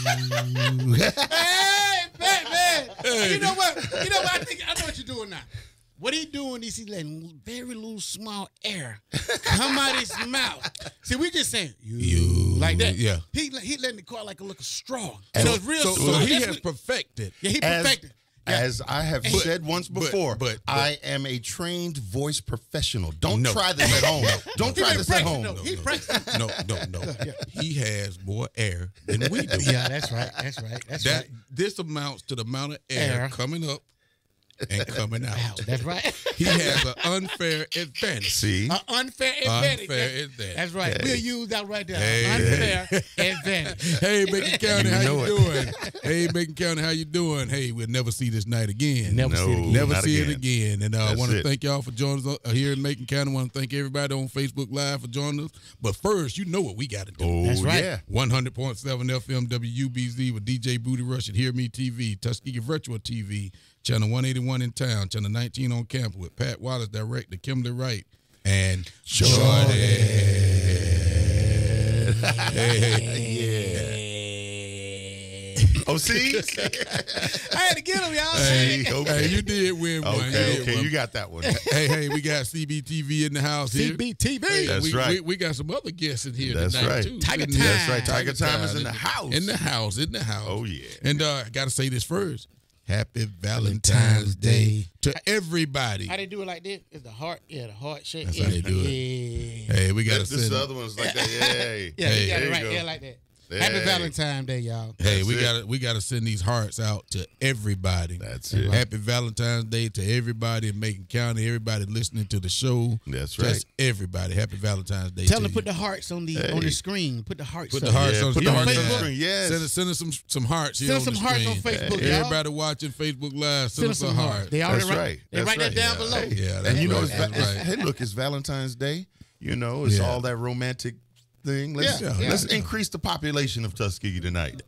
Hey, man. Hey. You know what? I know what you're doing now. What he doing is he letting very little small air come out his mouth. See, we just saying you like that. Yeah. He letting it go out like a little straw. And So it's real. so he has perfected. Yeah, he perfected. As I have said once before, but I am a trained voice professional. Don't try this at home. Don't try this at home. No, he practiced. No. He has more air than we do. Yeah, that's right. That's right. This amounts to the amount of air coming up and coming out. That's right. He has an unfair advantage. See? An unfair advantage. Unfair advantage. That's right. We'll use that right there. Hey. Unfair advantage. Hey, Macon County, how know you it. doing? Hey, Macon County, how you doing? Hey, we'll never see this night again. Never see it again. Never not see again. it again. And I That's want to it. thank y'all for joining us here in Macon County. I want to thank everybody on Facebook Live for joining us. But first, you know what we got to do. Oh, That's right. yeah. 100.7 FM WUBZ with DJ Booty Rush and Hear Me TV, Tuskegee Virtual TV, Channel 181 in town, Channel 19 on campus with Pat Wallace, director, Kimberly Wright, and Jordan. Oh, see? I had to get him, y'all. Hey, okay. Hey, you did win one. Okay, you got that one. Hey, we got CBTV in the house here. CBTV. That's right. We got some other guests in here That's tonight, right. too. Tiger Sitting Time. there. That's right. Tiger Time is in the house. In the house. Oh, yeah. And I got to say this first. Happy Valentine's Day to everybody. How they do it like this? It's the heart. Yeah, the heart shape. That's how they do it. Yeah. Hey, we got to This send. other one's like that. Yay. Yeah, you got there it right you go. there like that. Hey. Happy Valentine's Day, y'all. Hey, That's we got to send these hearts out to everybody. That's it. Happy Valentine's Day to everybody in Macon County, everybody listening to the show. That's Just everybody. Happy Valentine's Day. Tell to them to you. put the hearts on the screen. Put the hearts. Put up. the hearts Yeah, on put you the know hearts what on the I'm screen. saying? Yes. Send us some hearts here Send on some the hearts screen. on Facebook, y'all. Everybody watching Facebook Live, Send us some hearts. They already That's write. right. They That's write that right. down below. Yeah, that's And you know, right. That's right. hey, look, it's Valentine's Day. You know, it's Yeah. all that romantic thing. Let's increase the population of Tuskegee tonight.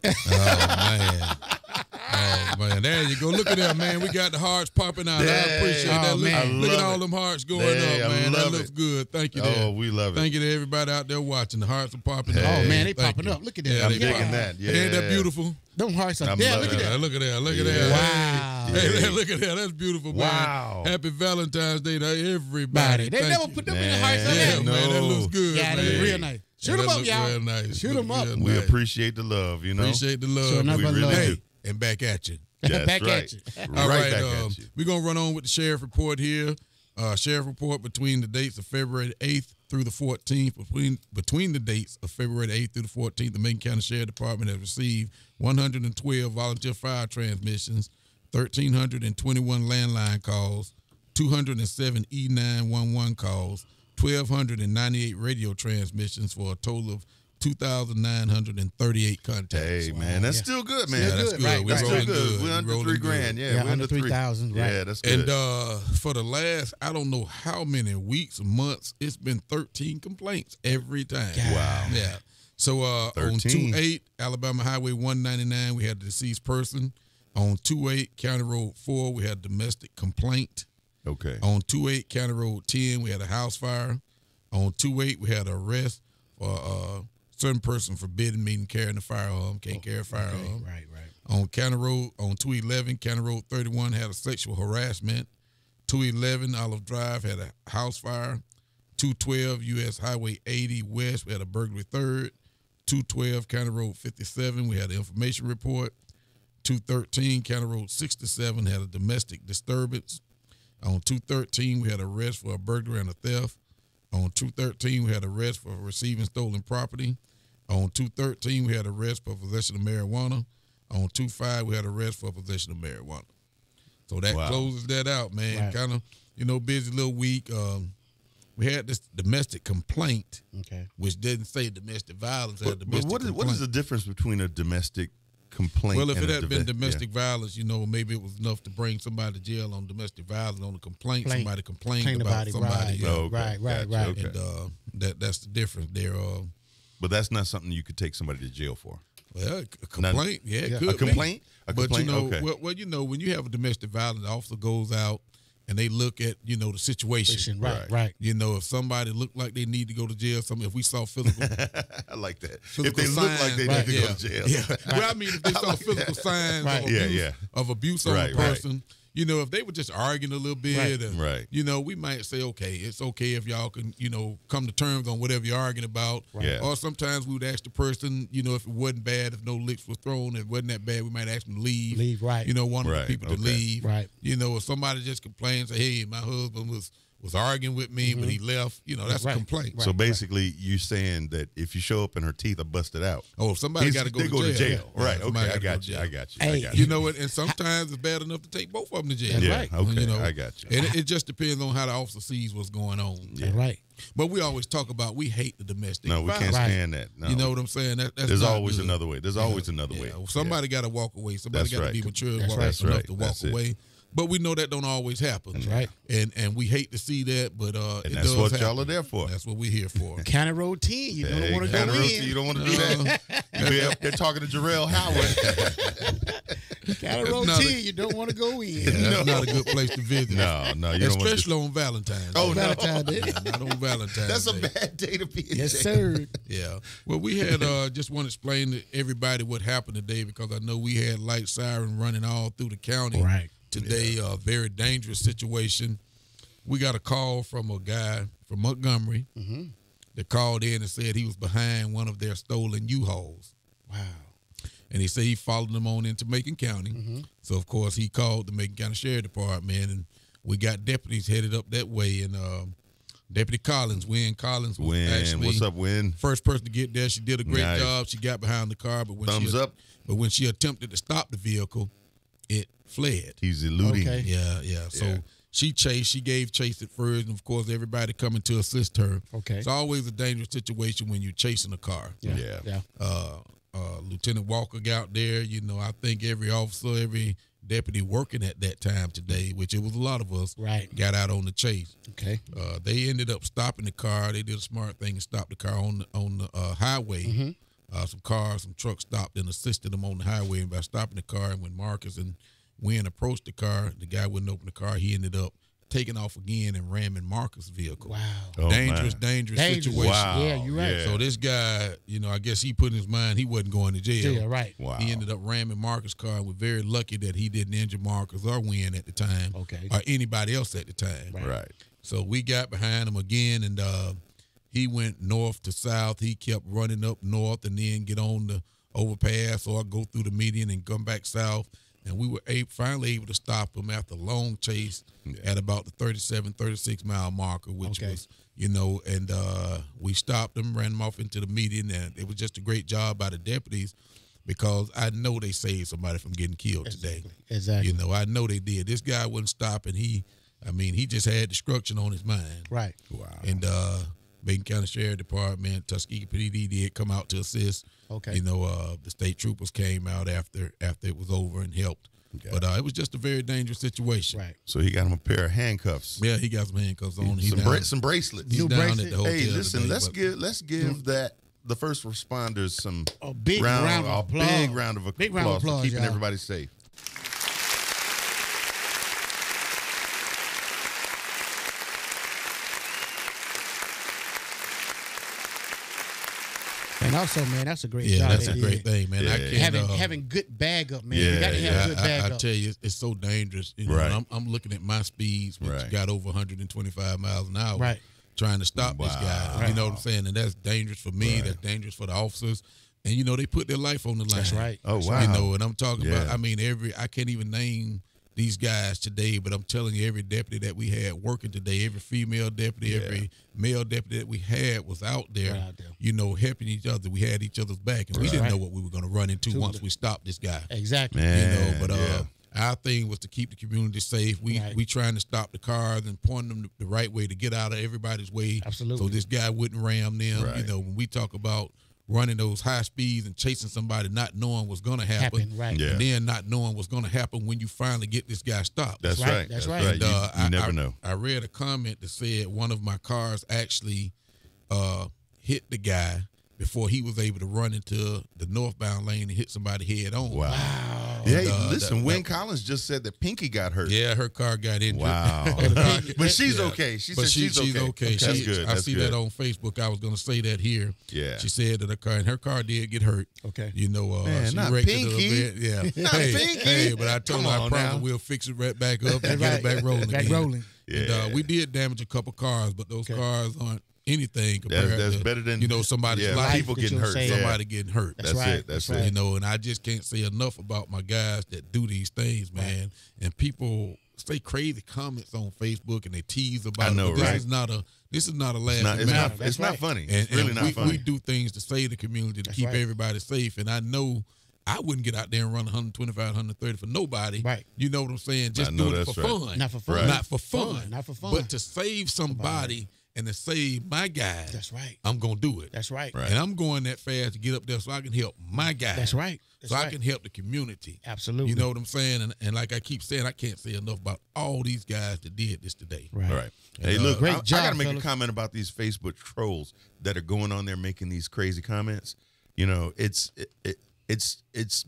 Oh man, there you go. Look at that, man. We got the hearts popping out. I appreciate that. Look, man. look at I all love them hearts going Hey, I up, man. That love looks it. good. Thank you. Oh, there. we love it. Thank you to everybody out there watching. The hearts are popping up. Oh man, they Thank popping you. up. Look at that. Yeah, I'm they digging popping. that. Yeah. Ain't that beautiful? Them hearts are I'm there. loving Look at that. Look at that. Look at Yeah. that. Wow. Hey, look at that. That's beautiful, man. Wow. Happy Valentine's Day to everybody. They Thank never you. put them in the hearts on Yeah, there. No. man, that looks good, Yeah, they man. look real nice. Shoot Yeah, them that up, look y'all. real nice. Shoot Look 'em up. real We nice. appreciate the love, you know. Appreciate the love. Sure, nothing we but really love. do. Hey, and back at you. That's Back right. at you. All right, back at you. we're going to run on with the sheriff report here. Sheriff report between the dates of February 8th through the 14th. Between the dates of February 8th through the 14th, the Macon County Sheriff Department has received 112 volunteer fire transmissions, 1,321 landline calls, 207 E911 calls, 1,298 radio transmissions for a total of 2,938 contacts. Hey, man, that's still good, man. Yeah, that's good. Right, We're That's still rolling good. We're We're under rolling $3 good. grand. Yeah, Yeah, we're under under 3,000, right. Yeah, that's good. And for the last, I don't know how many weeks, months, it's been 13 complaints every time. Wow. Yeah. So on 13. 2-8, Alabama Highway 199, we had a deceased person. On 2-8, County Road 4, we had domestic complaint. Okay. On 2-8, County Road 10, we had a house fire. On 2-8, we had an arrest for a certain person forbidden me carrying a firearm, can't carry a firearm. Right. On County Road, on 211, County Road 31 had a sexual harassment. 211 Olive Drive had a house fire. 212 U.S. Highway 80 West, we had a burglary third. 212 County Road 57, we had an information report. 213 County Road 67 had a domestic disturbance. On 213, we had arrest for a burglary and a theft. On 213, we had arrest for receiving stolen property. On 213, we had arrest for possession of marijuana. On 25, we had arrest for possession of marijuana. So that closes that out, man. Right. Kind of, busy little week. We had this domestic complaint, which didn't say domestic violence. But what is the difference between a domestic complaint? Well, if and it had been yeah. domestic violence, maybe it was enough to bring somebody to jail on domestic violence. On a complaint, somebody complained about somebody. Right. Oh, okay. Right. Gotcha. Okay. And that's the difference there. But that's not something you could take somebody to jail for. Well, a complaint, it could a complaint. be. A but complaint. when you have a domestic violence, the officer goes out and they look at, you know, the situation. Right. You know, if somebody looked like they need to go to jail, if we saw physical, I like that. If physical they look like they need to go to jail. Yeah. Well, I mean, if they saw physical signs of abuse on a person, you know, if they were just arguing a little bit, you know, we might say, okay, it's okay if y'all can, you know, come to terms on whatever you're arguing about. Yeah. Or sometimes we would ask the person, you know, if it wasn't bad, if no licks were thrown, if it wasn't that bad, we might ask them to leave. You know, one of the people to leave. You know, if somebody just complains, say, hey, my husband was arguing with me, but he left. You know, that's a complaint. So basically, you're saying that if you show up and her teeth are busted out, if somebody got to go to jail. Right. Okay. I got you. Hey. You know what? And sometimes it's bad enough to take both of them to jail. Okay. You know, I got you. And it just depends on how the officer sees what's going on. But we always talk about we hate the domestic. No, we can't stand that. No. You know what I'm saying? There's always another way. There's always another way. Somebody got to walk away. Somebody got to be mature enough to walk away. But we know that don't always happen. And we hate to see that, but and that's what y'all are there for. That's what we're here for. County Road 10, you don't want to go in. You don't want to do that. They're talking to Jarrell Howard. County Road 10, you don't want to go in. That's not a good place to visit. No, you don't want Especially on Valentine's. Oh, Valentine's Day. Not on Valentine's Day. That's a bad day to be in. Yes, sir. Yeah. Well, we had just want to explain to everybody what happened today, because I know we had light siren running all through the county. Today, a very dangerous situation. We got a call from a guy from Montgomery that called in and said he was behind one of their stolen U-Hauls. Wow. And he said he followed them on into Macon County. So, of course, he called the Macon County Sheriff Department, and we got deputies headed up that way. And Deputy Collins, Wynn Collins, was actually what's up, Wynn? First person to get there. She did a great job. She got behind the car, but when she attempted to stop the vehicle, it fled. He's eluding. Yeah. So she gave chase at first, and of course everybody coming to assist her. It's always a dangerous situation when you're chasing a car. Lieutenant Walker got out there. You know, I think every officer, every deputy working at that time today, which it was a lot of us, got out on the chase. They ended up stopping the car. They did a smart thing and stopped the car on the highway. Some trucks stopped and assisted them on the highway. And by stopping the car, and when Marcus and Wynn approached the car, the guy wouldn't open the car. He ended up taking off again and ramming Marcus' vehicle. Wow. Dangerous situation. Wow. Yeah, you're right. So this guy, you know, I guess he put in his mind he wasn't going to jail. Wow. He ended up ramming Marcus' car, and we're very lucky that he didn't injure Marcus or Wynn at the time. Or anybody else at the time. Right. So we got behind him again, and he went north to south. He kept running up north and then get on the overpass or go through the median and come back south. And we were finally able to stop him after a long chase at about the 37, 36-mile marker, which was, you know, and we stopped him, ran him off into the median, and it was just a great job by the deputies, because I know they saved somebody from getting killed today. Exactly. You know, I know they did. This guy wouldn't stop, and he just had destruction on his mind. Wow. And Macon County Sheriff Department, Tuskegee PD did come out to assist. You know, the state troopers came out after it was over and helped. But it was just a very dangerous situation. So he got him a pair of handcuffs. Yeah, he got some handcuffs on. Some bracelets. He's down at the hotel. Hey, listen, today, let's give the first responders some big round of applause. Big round of applause for keeping everybody safe. And also, man, that's a great job. That's a great thing, man. I can't, having good bag up, man. You got to have good bag up. I tell you, it's so dangerous. You know, I'm looking at my speeds, which got over 125 miles an hour, trying to stop this guy. You know what I'm saying? And that's dangerous for me. That's dangerous for the officers. And, you know, they put their life on the line. That's right. Oh, wow. You know, and I'm talking about, I mean, I can't even name these guys today, but I'm telling you, every deputy that we had working today, every female deputy, every male deputy that we had was out there, you know, helping each other. We had each other's back, and we didn't know what we were going to run into once we stopped this guy. Exactly. Man, you know, but our thing was to keep the community safe. We trying to stop the cars and point them the right way to get out of everybody's way. Absolutely. So this guy wouldn't ram them. You know, when we talk about running those high speeds and chasing somebody, not knowing what's going to happen, and then not knowing what's going to happen when you finally get this guy stopped. That's right. That's right. And, you never know. I read a comment that said one of my cars actually hit the guy, before he was able to run into the northbound lane and hit somebody head on. Wow. Yeah, listen, Wynn Collins just said that Pinky got hurt. Yeah, her car got injured. Wow. But she's okay. She said she's okay. That's good. I see that on Facebook. I was going to say that here. Yeah. She said that her car did get hurt. Okay. You know, Man, she not wrecked Pinky. it a little bit. Yeah. Not Pinky. Hey, but I told her I promise now. we'll fix it right back up and get it back rolling Back again. rolling. Yeah. And we did damage a couple cars, but those cars aren't anything compared That's to better than somebody's life. people getting hurt. Somebody getting hurt. That's right. That's it. You know, and I just can't say enough about my guys that do these things, man. Right. And people say crazy comments on Facebook and they tease about I know, it. But right? This is not a laughing matter. It's not funny. And, it's really not funny. We do things to save the community, to keep everybody safe. And I know I wouldn't get out there and run 125, 130 for nobody. Right. You know what I'm saying? Just do it for fun. Not for fun. Right. Not for fun. Not for fun. But to save somebody and to save my guys. That's right. I'm going to do it. That's right. And I'm going that fast to get up there so I can help my guys. That's right. I can help the community. Absolutely. You know what I'm saying? And like I keep saying, I can't say enough about all these guys that did this today. Right. Hey, look, great job, I got to make fellas. a comment about these Facebook trolls that are going on there making these crazy comments. You know, it's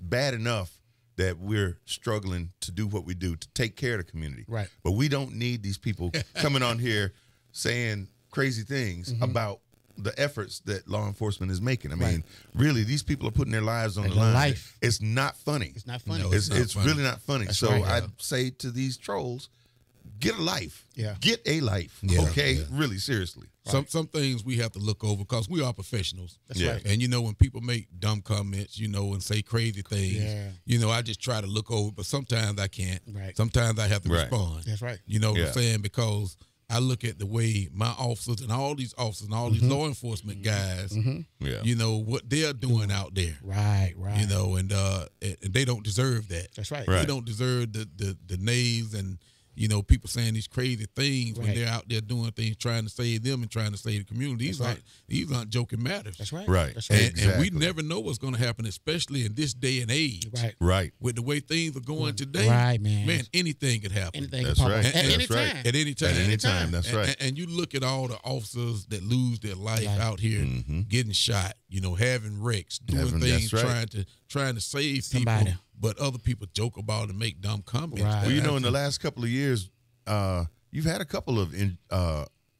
bad enough that we're struggling to do what we do to take care of the community. Right. But we don't need these people coming on here saying crazy things about the efforts that law enforcement is making. I mean, really, these people are putting their lives on the line. It's not funny. It's not funny. No, It's not funny. really not funny. That's so right, I'd say to these trolls, get a life. Yeah. Get a life. Yeah, Okay? yeah. Really, seriously. Some things we have to look over because we are professionals. That's Yeah. right. And, you know, when people make dumb comments, you know, and say crazy things, Yeah. you know, I just try to look over, but sometimes I can't. Right. Sometimes I have to Right. respond. That's right. You know what Yeah. I'm saying? Because I look at the way my officers and all these officers and all these law enforcement guys, Yeah. you know, what they're doing out there. Right. You know, and they don't deserve that. That's right. Right. They don't deserve the nays and, you know, people saying these crazy things when Right. they're out there doing things, trying to save them and trying to save the community. These aren't joking matters. That's right. Right. That's right. And we never know what's going to happen, especially in this day and age. Right. Right. With the way things are going today, Right, man. Man, anything could happen. Anything That's can pop right. up. At That's any right. time. At any time. At any time. That's right. And you look at all the officers that lose their life Right. out here, getting shot, you know, having wrecks, doing things, that's right. trying to save Somebody. people, but other people joke about it and make dumb comments. Right. Well, you know, in the last couple of years, you've had a couple of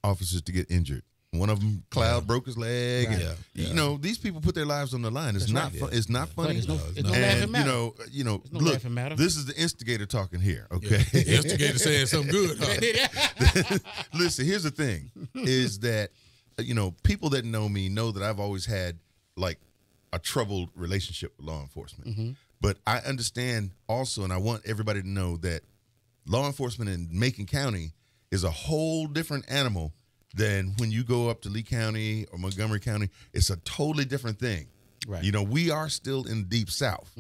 officers to get injured. One of them, Cloud, broke his leg. Right. And, Yeah. You know, these people put their lives on the line. It's not. right. It's not funny. It's no it's laughing And matter. you know, no look, laughing matter. this is the instigator talking here. Okay. The instigator saying something good, huh? Listen, here's the thing: is that you know, people that know me know that I've always had like a troubled relationship with law enforcement. But I understand also, and I want everybody to know that law enforcement in Macon County is a whole different animal than when you go up to Lee County or Montgomery County. It's a totally different thing. Right. You know, we are still in Deep South.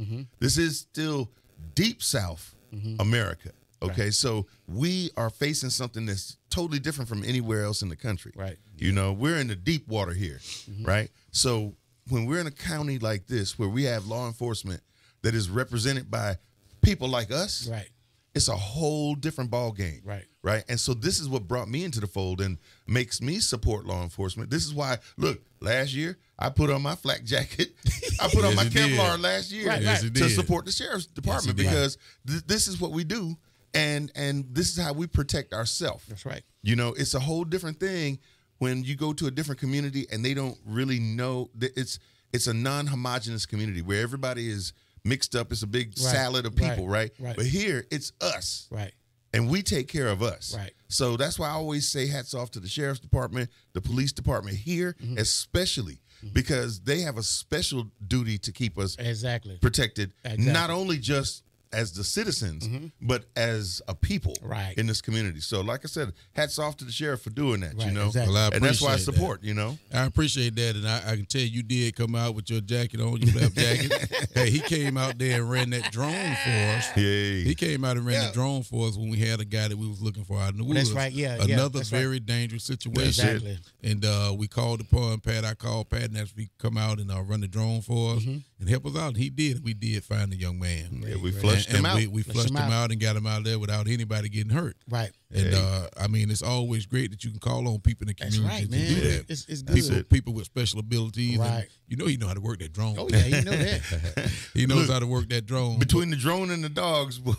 This is still Deep South America. Okay, so we are facing something that's totally different from anywhere else in the country. Right. You know, we're in the deep water here, right? So when we're in a county like this where we have law enforcement that is represented by people like us, Right. it's a whole different ball game. Right. Right. And so this is what brought me into the fold and makes me support law enforcement. This is why, look, last year I put on my flak jacket. I put on Yes, my you did. Kevlar last year Right, Yes, you to did. support the sheriff's department you did. because this is what we do. And this is how we protect ourselves. That's right. You know, it's a whole different thing when you go to a different community and they don't really know that it's a non-homogeneous community where everybody is mixed up. It's a big salad of people, right? Right. But here it's us. Right. And we take care of us. Right. So that's why I always say hats off to the sheriff's department, the police department here, especially because they have a special duty to keep us Exactly. protected, Exactly. not only just as the citizens, but as a people Right. in this community. So, like I said, hats off to the sheriff for doing that, you Right, know? exactly. Well, I And that's why I appreciate support, you know? I appreciate that, and I can tell you did come out with your jacket on, your left jacket. Hey, he came out there and ran that drone for us. Yay. He came out and ran the drone for us when we had a guy that we was looking for out in the woods. That's right, yeah, Another that's right. very dangerous situation. Exactly. And we called upon Pat. I called Pat and asked if he could come out and run the drone for us and help us out. And he did. We did find the young man. Yeah, we flushed flushed them out. We flushed them out and got them out of there without anybody getting hurt. Right. And I mean, it's always great that you can call on people in the That's community right, to man. do that. It's good. People with special abilities. Right. And you know how to work that drone. Oh yeah, you know that. He knows how to work that drone. Between the drone and the dogs, boy,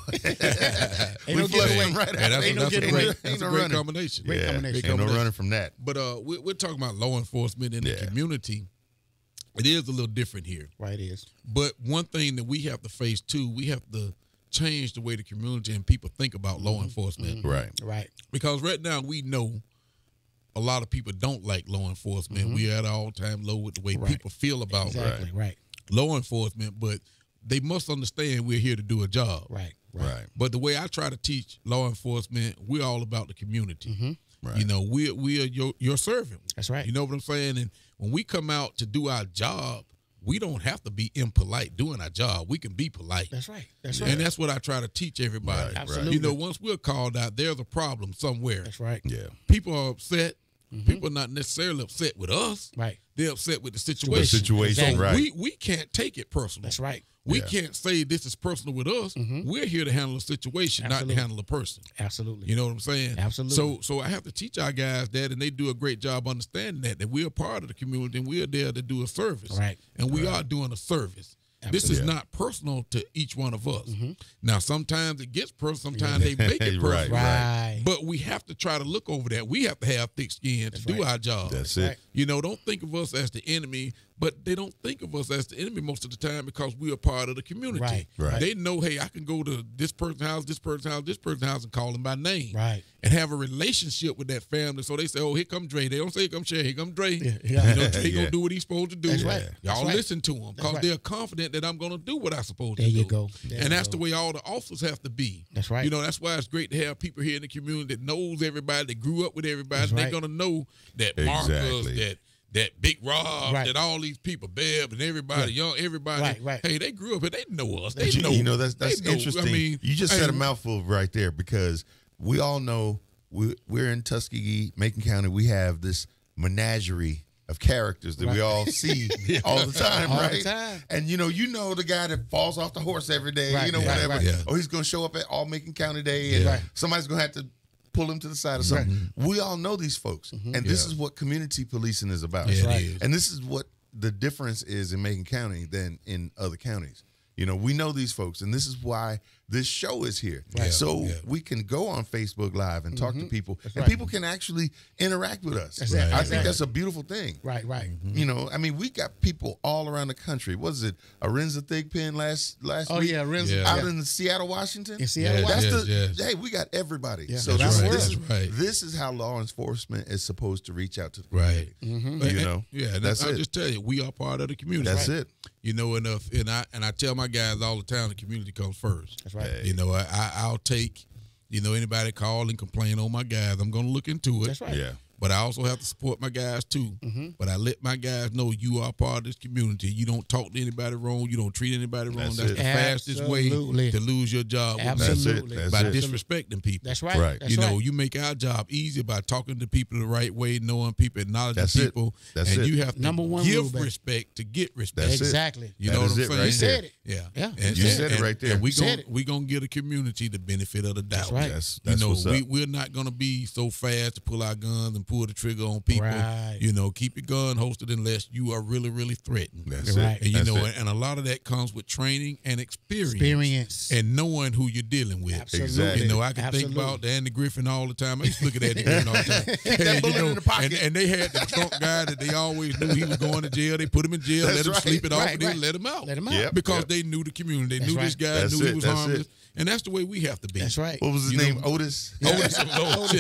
Ain't we no flushed getting them away. right Yeah, out. that's, Ain't no that's a getting great, away. that's a no great running. combination. Great combination. Ain't no running from that. But we're talking about law enforcement in the community. It is a little different here. Right, it is. But one thing that we have to face too, we have to change the way the community and people think about law enforcement. Right. Right. Because right now we know a lot of people don't like law enforcement. We're at an all-time low with the way people feel about Exactly. Right. law enforcement, but they must understand we're here to do a job. Right. Right. But the way I try to teach law enforcement, we're all about the community. Right. You know, we are your servant. That's right. You know what I'm saying? And when we come out to do our job, we don't have to be impolite doing our job. We can be polite. That's right. That's right. And that's what I try to teach everybody. Right, Absolutely. You know, once we're called out, there's a problem somewhere. That's right. Yeah. People are upset. People are not necessarily upset with us. Right. They're upset with the The situation. situation, Exactly. right? We can't take it personal. That's right. We Yeah. can't say this is personal with us. We're here to handle a situation, Absolutely. not to handle a person. Absolutely. You know what I'm saying? Absolutely. So I have to teach our guys that, and they do a great job understanding that we're a part of the community and we're there to do a service. Right. And we are doing a service. This is Absolutely. not personal to each one of us. Now, sometimes it gets personal. Sometimes they make it Right, personal. Right. But we have to try to look over that. We have to have thick skin to do our job. That's Right. it. You know, don't think of us as the enemy, but they don't think of us as the enemy most of the time because we are part of the community. Right, right. They know, hey, I can go to this person's house, this person's house, this person's house, and call them by name. Right. And have a relationship with that family. So they say, oh, here come Dre. They don't say, here come Shay, here come Dre. Yeah. You know, Dre Yeah. gonna do what he's supposed to do. That's right. Y'all That's right. listen to him That's because right. they're confident that I'm going to do what I'm supposed There to you do. go. There And you that's go. the way all the officers have to be. That's right. You know, that's why it's great to have people here in the community that knows everybody, that grew up with everybody. That's And right. they're going to know that Marcus, Exactly. that Big Rob, Right. that all these people, Beb and everybody, young everybody. Right, right. Hey, they grew up and they know us. They You know. you know, that's they know. interesting. I mean, you just hey, said a mouthful right there because we all know we're in Tuskegee, Macon County. We have this menagerie of characters that we all see all the time, All the right? time. And you know the guy that falls off the horse every day, Right, you know, right, whatever. right. Yeah. Or he's going to show up at all Macon County Day, and Right. somebody's going to have to pull him to the side or something. We all know these folks, and this Yeah. is what community policing is about. Yeah, it right. is. And this is what the difference is in Macon County than in other counties. You know, we know these folks, and this is why this show is here. Right. So Yeah. we can go on Facebook Live and talk to people, and right. people can actually interact with us. That's right. I That's think right. that's a beautiful thing. Right. Right. You know, I mean, we got people all around the country. Was it Arinza Thigpen last Oh week? yeah, Renzo. Yeah. Out in Seattle, Washington. In Seattle, Yeah, That's Washington. the hey, we got everybody. Yeah. So That's this, right. this, That's right. this is how law enforcement is supposed to reach out to the Right. community. You know, Yeah, and that's I'll it. just tell you, we are part of the community. That's it. You know, and I tell my guys all the time, the community comes first. That's right. Hey. You know, I'll take, you know, anybody call and complain on my guys. I'm going to look into it. That's right. Yeah. But I also have to support my guys too. But I let my guys know you are part of this community. You don't talk to anybody wrong. You don't treat anybody wrong. That's That's it. the fastest way Absolutely. to lose your job. with me. Absolutely. That's By it. disrespecting people. That's right. Right. That's You know, right. you make our job easy by talking to people the right way, knowing people, acknowledging That's it. people. That's and it. you have to Number one rule, give baby. respect to get respect. That's it. Exactly. You That know is what I'm it saying? right You said it. Yeah. Yeah. And, You said it and- right there. And You said we gonna give the community the benefit of the doubt. That's right. That's You know, what's up. we're not gonna be so fast to pull our guns and pull the trigger on people. Right. You know, keep your gun holstered unless you are really, really threatened. That's Right. it. And you That's know, it. and a lot of that comes with training and experience. Experience. And knowing who you're dealing with. Absolutely. Exactly. You know, I can Absolutely. think about the Andy Griffin all the time. I used to look at Andy Griffin all the time. Hey, bullet in the pocket. And they had the trunk guy that they always knew he was going to jail. They put him in jail, That's let him right. sleep it off, Right, and then right. let him out. Let him out. Yep. Because they knew the community. They That's knew right. this guy, That's knew it. he was That's harmless. it. And that's the way we have to be. That's right. What was his You name? know- Otis. Otis. It was Otis.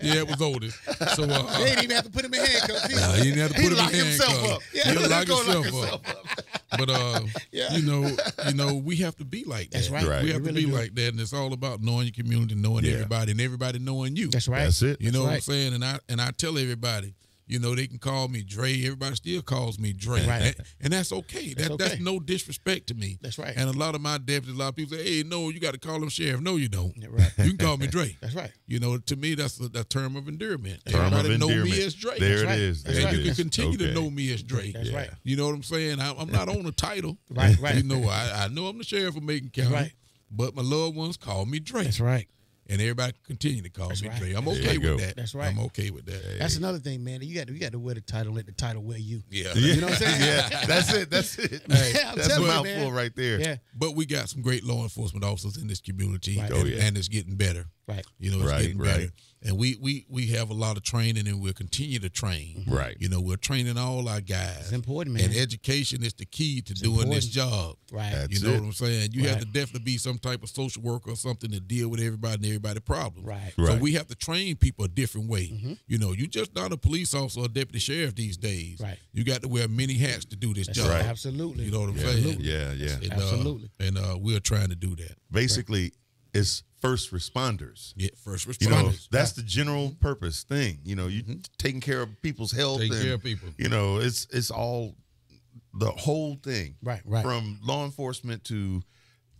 Yeah, it was Otis. So, They didn't even have to put him in handcuffs. nah, you didn't have to He put him in locked himself handcuffs. up. Yeah, He'll let lock him go lock himself up. himself But Yeah. you know, we have to be like that. That's right. Right. We have We to really be do. like that, and it's all about knowing your community, knowing Yeah. everybody, and everybody knowing you. That's right. That's it. You know That's what I'm right. saying? And I tell everybody, You know, they can call me Dre. Everybody still calls me Dre. Right. And that's okay. That's okay. no disrespect to me. That's right. And a lot of my deputies, a lot of people say, hey, no, you got to call him Sheriff. No, you don't. Yeah, right. You can call me Dre. That's right. You know, to me, that's a term of endearment. Term of Everybody know endearment. me as Dre. There right. it is. That's And There you it can is. continue to Okay. know me as Dre. That's right. You know what I'm saying? I'm not on a title. Right, right. You know, I know I'm the sheriff of Macon County. Right. But my loved ones call me Dre. That's right. And everybody continue to call That's me right. Dre. I'm There okay you with go. that. That's right. I'm okay with that. That's another thing, man. You got to wear the title. Let the title wear you. Yeah. You know what I'm saying? Yeah, that's it. That's it. I'm That's a telling you, mouthful man. right there. Yeah. But we got some great law enforcement officers in this community, Right. Oh, yeah. and it's getting better. Right. You know, it's Right, getting right. better. And we have a lot of training, and we'll continue to train. Right. You know, we're training all our guys. It's important, man. And education is the key to doing this job. Right. That's You know it. what I'm saying? You have Right. to definitely be some type of social worker or something to deal with everybody and everybody's problems. Right. So Right. we have to train people a different way. You know, you just not a police officer or a deputy sheriff these days. Right. You got to wear many hats to do this That's job. right. Absolutely. You know what I'm Yeah, saying? yeah, yeah. And, Absolutely. And we're trying to do that. Basically, it's first responders. Yeah, first responders. You know, that's the general purpose thing. You know, you taking care of people's health. Taking and, care of people. You know, it's all the whole thing. Right, right. From law enforcement to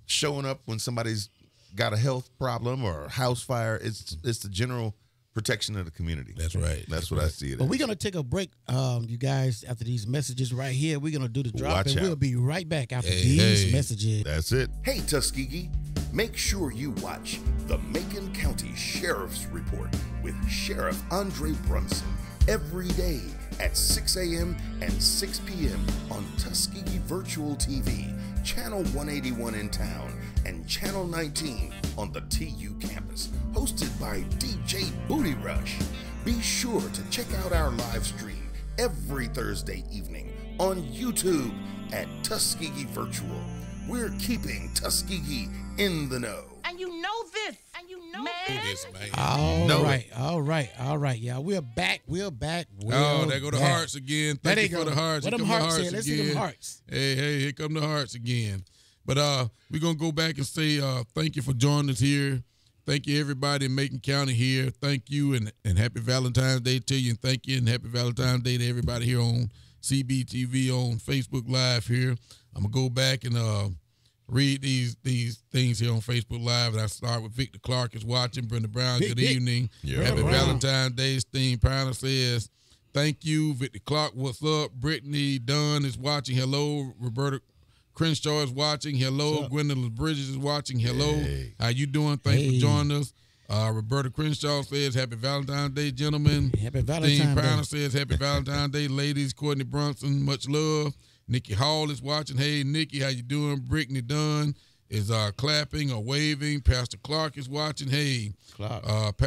showing up when somebody's got a health problem or a house fire. It's the general protection of the community. That's right. That's what I see it But as. we're going to take a break, you guys, after these messages right here. We're going to do the drop, Watch and out. we'll be right back after Hey, these hey. messages. That's it. Hey, Tuskegee, make sure you watch the Macon County Sheriff's Report with Sheriff Andre Brunson every day at 6 a.m. and 6 p.m. on Tuskegee Virtual TV, Channel 181 in town, and Channel 19 on the TU campus, hosted by DJ Booty Rush. Be sure to check out our live stream every Thursday evening on YouTube at Tuskegee Virtual. We're keeping Tuskegee in the know. And you know this. And you know Do this. this, man. All right, y'all. We're back. Oh, there go the hearts again. There Thank they you for go. the hearts. Where Here them come the hearts hearts at? Let's see them again. hearts. Hey, here come the hearts again. But we're gonna go back and say thank you for joining us here. Thank you everybody in Macon County here. Thank you and happy Valentine's Day to you, and thank you and happy Valentine's Day to everybody here on CBTV on Facebook Live here. I'm gonna go back and read these things here on Facebook Live, and I start with Victor Clark is watching. Brenda Brown, Big good Vic. evening. Yeah. Happy Brown. Valentine's Day. Steve Piner says, thank you. Victor Clark, what's up? Brittany Dunn is watching. Hello. Roberta Crenshaw is watching. Hello. Gwendolyn Bridges is watching. Hello. Hey. How you doing? Thanks Hey. for joining us. Roberta Crenshaw says, happy Valentine's Day, gentlemen. Happy Steve Valentine's Day. Piner says, happy Valentine's Day, ladies. Courtney Brunson, much love. Nikki Hall is watching. Hey, Nikki, how you doing? Brittany Dunn is clapping or waving. Pastor Clark is watching. Hey, Clark.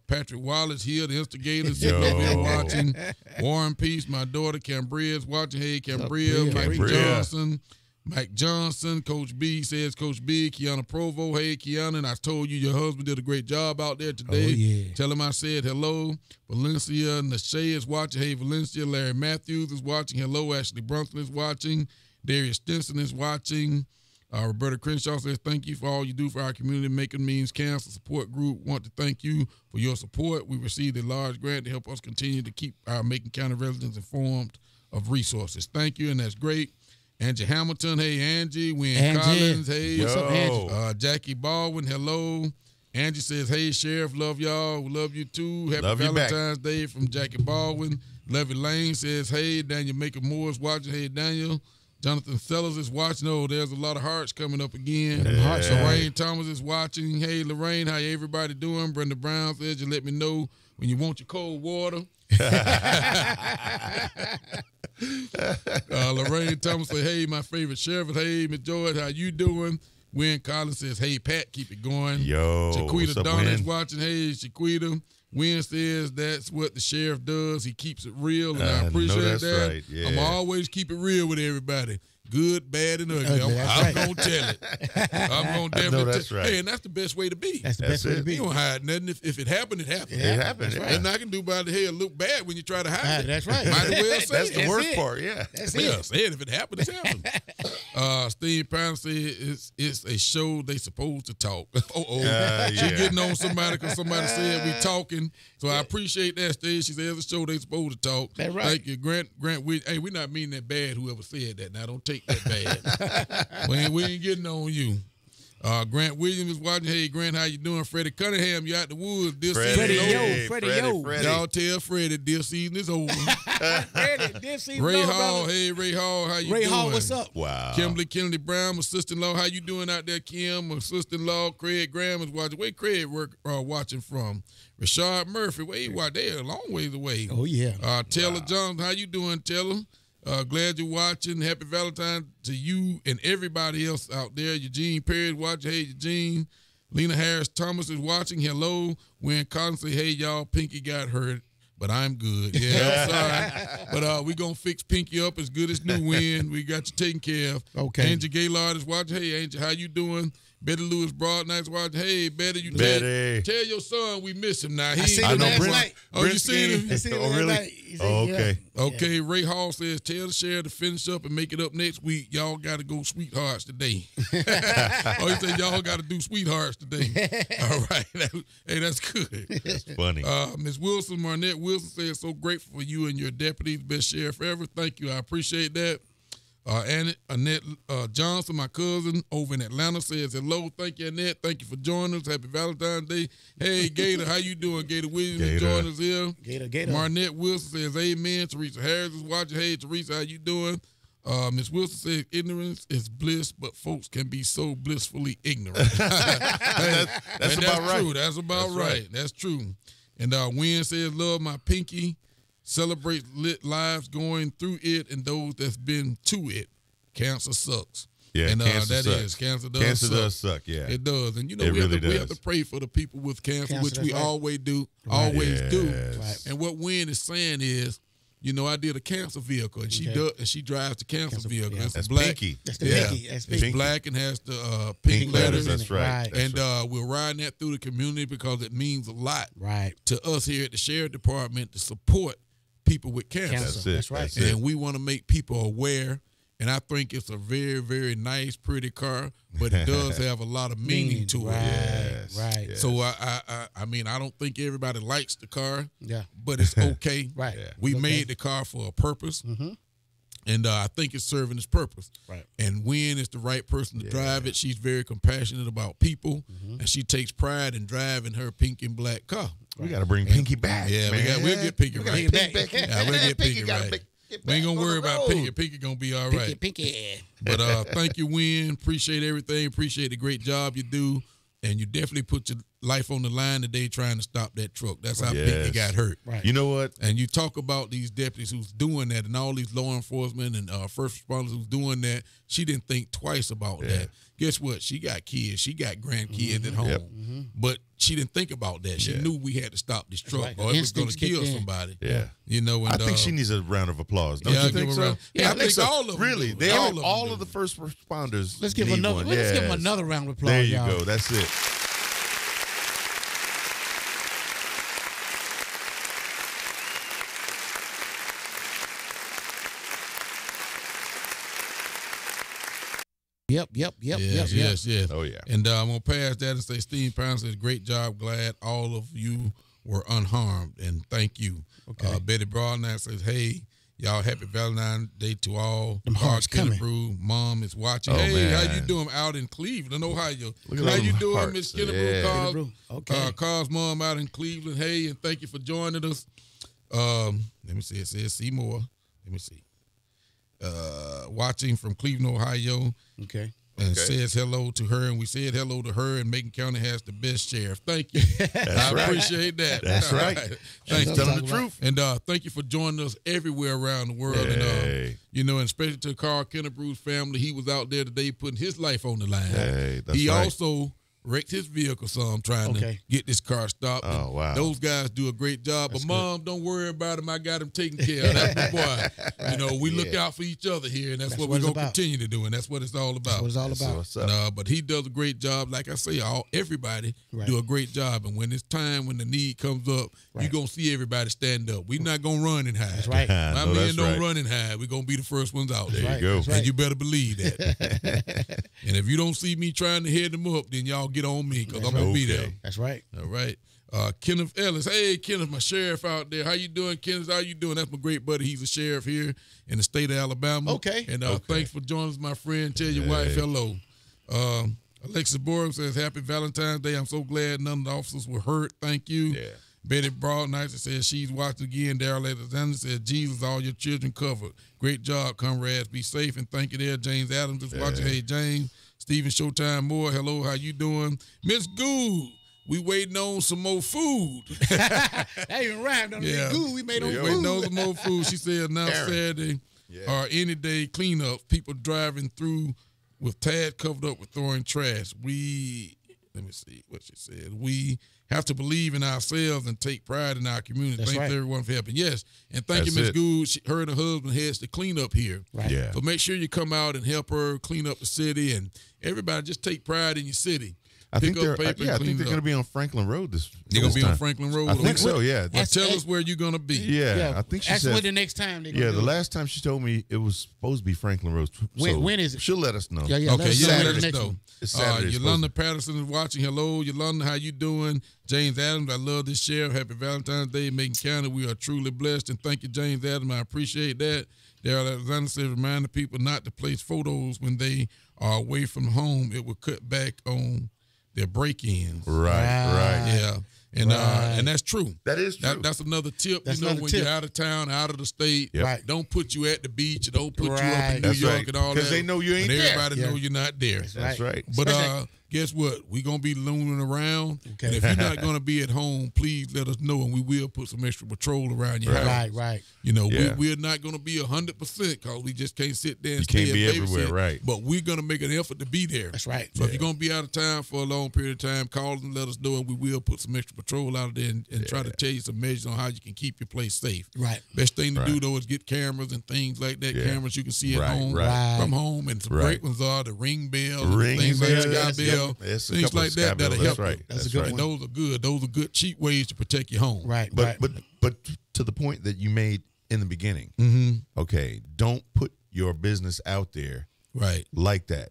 Patrick Wallace here, the instigator, Yo. sitting over here watching. Warren Peace, my daughter Cambria is watching. Hey, Cambria. Cambria? Mike Cambria. Johnson. Mike Johnson, Coach B says, Coach B, Kiana Provo. Hey, Kiana, and I told you your husband did a great job out there today. Oh, yeah. Tell him I said hello. Valencia Nashe is watching. Hey, Valencia. Larry Matthews is watching. Hello. Ashley Brunson is watching. Darius Stinson is watching. Roberta Crenshaw says, thank you for all you do for our community. Macon Means Cancer Support Group want to thank you for your support. We received a large grant to help us continue to keep our Macon County residents informed of resources. Thank you, and that's great. Angie Hamilton, hey, Angie. Wynn Angie. Collins, hey. What's up, Angie? Jackie Baldwin, hello. Angie says, hey, Sheriff, love y'all. We love you too. Happy Love you back. Valentine's Day from Jackie Baldwin. Levy Lane says, hey, Daniel Maker Moore is watching. Hey, Daniel. Jonathan Sellers is watching. Oh, there's a lot of hearts coming up again. hearts are Lorraine Thomas is watching. Hey, Lorraine, how everybody doing? Brenda Brown says, you let me know when you want your cold water. Lorraine Thomas says, hey, my favorite sheriff. Hey, Miss George, how you doing? Wynn Collins says, hey, Pat, keep it going. Yo, what's Shaquita up, Donna is Wynn? watching. Hey, Shaquita. Wynn says that's what the sheriff does. He keeps it real, and I I know appreciate that's that. right, yeah. I'm always keep it real with everybody. good, bad, and ugly. Ugly, that's I'm right. gonna tell it. I'm gonna definitely that's tell. right. Hey, and that's the best way to be. That's the That's best way to it. be. You don't hide nothing. If it happened, it happened. It happened. That's Yeah. right. And I can do by the hell look bad when you try to hide it. That's right. Might as well say That's it. the That's worst it. part. Yeah. That's Yeah, it. say it. If it happened, it's happened. Steve Pound said it's a show they supposed to talk. She yeah. getting on somebody because somebody said we talking. So I appreciate that, Steve. She said it's a show they supposed to talk. That's right. Thank you, Grant. Hey, we not meaning that bad. Whoever said that, now don't take that bad. we ain't getting on you. Grant Williams is watching. Hey, Grant, how you doing? Freddie Cunningham, you out the woods. This Freddie, season is over. yo, Freddie, yo. Y'all tell Freddie this season is over. Freddie, this season Ray over, Hall, brother. hey Ray Hall, how you Ray doing? Hall, what's up? Wow. Kimberly Kennedy Brown, my sister-in-law, how you doing out there, Kim? My sister-in-law, Craig Graham is watching. Where Craig watching from? Rashard Murphy, where he watch? They're a long ways away. Oh, yeah. Taylor Johnson, how you doing, Taylor? Glad you're watching. Happy Valentine's to you and everybody else out there. Eugene Perry is watching. Hey, Eugene. Lena Harris Thomas is watching. Hello. When Collins say, hey, y'all, Pinky got hurt, but I'm good. Yeah, I'm sorry. But we're going to fix Pinky up as good as new win. We got you taken care of. Okay. Angel Gaylord is watching. Hey, Angel, how you doing? Betty Lewis Broadnight's watching. Hey, Betty, Betty. tell your son we miss him now. I seen him last night. Oh, you seen him? I seen him Oh, last really? night. He said, Oh, okay. yeah. Okay, Ray Hall says, tell the sheriff to finish up and make it up next week. Y'all got to go sweethearts today. Oh, he said y'all got to do sweethearts today. All right. Hey, that's good. That's funny. Ms. Wilson, Marnette Wilson says, so grateful for you and your deputies, best sheriff ever. Thank you. I appreciate that. Annette Johnson, my cousin over in Atlanta, says hello. Thank you, Annette. Thank you for joining us. Happy Valentine's Day. Hey, Gator, how you doing? Gator Williams is joining us here. Gator. Marnette Wilson says amen. Teresa Harris is watching. Hey, Teresa, how you doing? Ms. Wilson says ignorance is bliss, but folks can be so blissfully ignorant. That's about right. True. That's about right. That's true. And Wynn says, love my Pinky. Celebrate lit lives going through it and those that's been to it. Cancer sucks. Yeah, and cancer that sucks. is cancer does Cancer suck. does suck, yeah. It does. And you know It we really have to does. pray for the people with cancer, Cancer, which we that's right. always do. Right. Always do. Yes. Right. And what Wynn is saying is, you know, I did a cancer vehicle and she Okay. does and she drives the cancer vehicle. yeah. It's That's black. Pinky. That's the Yeah. Pinky. That's It's Pinky. black and has the Pink pink letters, letters. that's right. Right. And we're riding that through the community because it means a lot Right. to us here at the Sheriff Department to support people with cancer. That's it. That's right. That's it. And we want to make people aware. And I think it's a very, very nice, pretty car, but it does have a lot of meaning to right. it. Yes, Right. yes. So I mean, I don't think everybody likes the car, Yeah. but it's okay. Right. Yeah. We Okay. made the car for a purpose, and I think it's serving its purpose. Right. And Wynn is the right person to drive it. She's very compassionate about people, and she takes pride in driving her pink and black car. We got to bring Pinky back. Yeah, man. we'll get Pinky gotta right. get back. Yeah, we'll get Pinky gotta right. get We ain't back gonna on worry the about road. Pinky. Pinky gonna be all right. Pinky. But thank you, Wynn. Appreciate everything. Appreciate the great job you do. And you definitely put your life on the line today trying to stop that truck. That's how Pinky Yes. got hurt. Right. You know what? And you talk about these deputies who's doing that and all these law enforcement and first responders who's doing that. She didn't think twice about that. Guess what? She got kids. She got grandkids at home. Yep. But she didn't think about that. She Yeah. knew we had to stop this truck right. or it was going Instincts to kill kicked in. somebody. Yeah. You know, and, I think she needs a round of applause. Don't Yeah, you I'll think give her so? a round. Yeah, I think so. all of them Really, do. they All all, of them all do. of the first responders. Let's give need another. one. Let's give him Yes. another round of applause. There you y'all. go. That's it. Yep. Yes. Oh, yeah. And I'm going to pass that and say Steve Pound says, great job. Glad all of you were unharmed. And thank you. Okay. Betty Broadnight says, hey, y'all happy Valentine's Day to all. Them hearts coming. Kennebrew Mom is watching. Oh, hey, man. how you doing out in Cleveland, Ohio? Look at How all you them doing, hearts. Miss Kennebrew? Yeah. Kennebrew. Okay. Carl's mom out in Cleveland. Hey, and thank you for joining us. Let me see. It says Seymour. Let me see. Watching from Cleveland, Ohio. Okay. And says hello to her, and we said hello to her, and Macon County has the best sheriff. Thank you. I right. appreciate that. That's All right. Thank She's you. telling the truth. And thank you for joining us everywhere around the world. And Hey. you know, and especially to Carl Kennebrew's family. He was out there today putting his life on the line. Hey, that's he right. also wrecked his vehicle some trying to get this car stopped. Oh, wow. Those guys do a great job. But Mom, don't worry about him. I got him taken care of. That's my boy. You know, we look out for each other here, and that's what we're going to continue to do, and that's what it's all about. That's what it's all about. But he does a great job. Like I say, everybody do a great job. And when it's time, when the need comes up, you're going to see everybody stand up. We're not going to run and hide. That's right. My men don't run and hide. We're going to be the first ones out there. There you go. And you better believe that. And if you don't see me trying to head them up, then y'all get on me because I'm going to be there. That's right. All right. Kenneth Ellis. Hey, Kenneth, my sheriff out there. How you doing, Kenneth? How you doing? That's my great buddy. He's a sheriff here in the state of Alabama. Okay. And thanks for joining us, my friend. Tell your wife hello. Alexis Borum says, Happy Valentine's Day. I'm so glad none of the officers were hurt. Thank you. Yeah. Betty Broadnight says she's watching again. Daryl Alexander says, Jesus, all your children covered. Great job, comrades. Be safe and thank you there. James Adams is watching. Hey, James. Stephen Showtime Moore. Hello, how you doing? Miss Gould. We waiting on some more food. That even rhymed on the Gould. We made on food. Waiting on some more food. She said now Saturday or any day cleanup. People driving through with tags covered up with throwing trash. Let me see what she said. We have to believe in ourselves and take pride in our community. Thank everyone for helping. Yes, and thank you, Ms. Gould. Her and her husband heads to clean up here. Right. Yeah. So make sure you come out and help her clean up the city, and everybody just take pride in your city. I think they're going to be on Franklin Road this They're going to be time. On Franklin Road? I think so, yeah. Well, tell us where you're going to be. Yeah, I think she said. the next time. The last time she told me it was supposed to be Franklin Road. When is it? She'll let us know. Okay, let us know. It's Saturday. Yolanda Patterson is watching. Hello, Yolanda, how you doing? James Adams, I love this sheriff. Happy Valentine's Day, Macon County. We are truly blessed, and thank you, James Adams. I appreciate that. Daryl Alexander says, remind the people not to place photos when they are away from home. It will cut back on their break-ins. Right. Yeah. And that's true. That is true. That's another tip. When you're out of town, out of the state, don't put you at the beach. Don't put you up in New York and all that. Because they know you ain't there. Everybody know you're not there. That's right. But guess what? We're going to be looming around. Okay. And if you're not going to be at home, please let us know, and we will put some extra patrol around your house. Right. You know, we're not going to be 100% because we just can't sit there and you stay can't be and everywhere, right. But we're going to make an effort to be there. That's right. So if you're going to be out of town for a long period of time, call us and let us know, and we will put some extra patrol out there and try to tell you some measures on how you can keep your place safe. Right. Best thing to do, though, is get cameras and things like that. Cameras you can see at home from home. And some great ones are the ring bell, things like Sky Bell, things like that that'll help. That's a good one. Those are good. Those are good, cheap ways to protect your home. Right. But to the point that you made in the beginning, okay, don't put your business out there like that.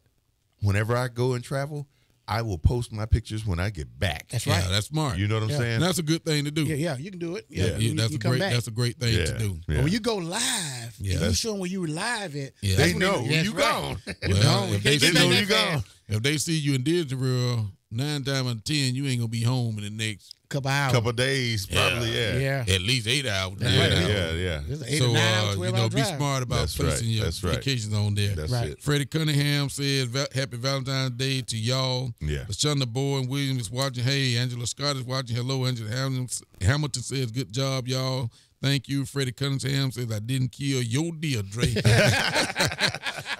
Whenever I go and travel, I will post my pictures when I get back. That's right. Yeah, that's smart. You know what I'm saying? And that's a good thing to do. Yeah, you can do it. That's a great thing to do. But when you go live, you show them where you were live at. Yeah. They know you gone. Well, if they know you gone. If they see you in Disney, 9 times out of 10, you ain't gonna be home in the next couple days, probably. Yeah. At least 8 hours. Yeah. So be smart about placing your vacations on there. That's it. Freddie Cunningham says, Happy Valentine's Day to y'all. Yeah. LaShonda Boyd Williams is watching. Hey, Angela Scott is watching. Hello, Angela Hamilton says, good job, y'all. Thank you. Freddie Cunningham says, I didn't kill your deer, Dre.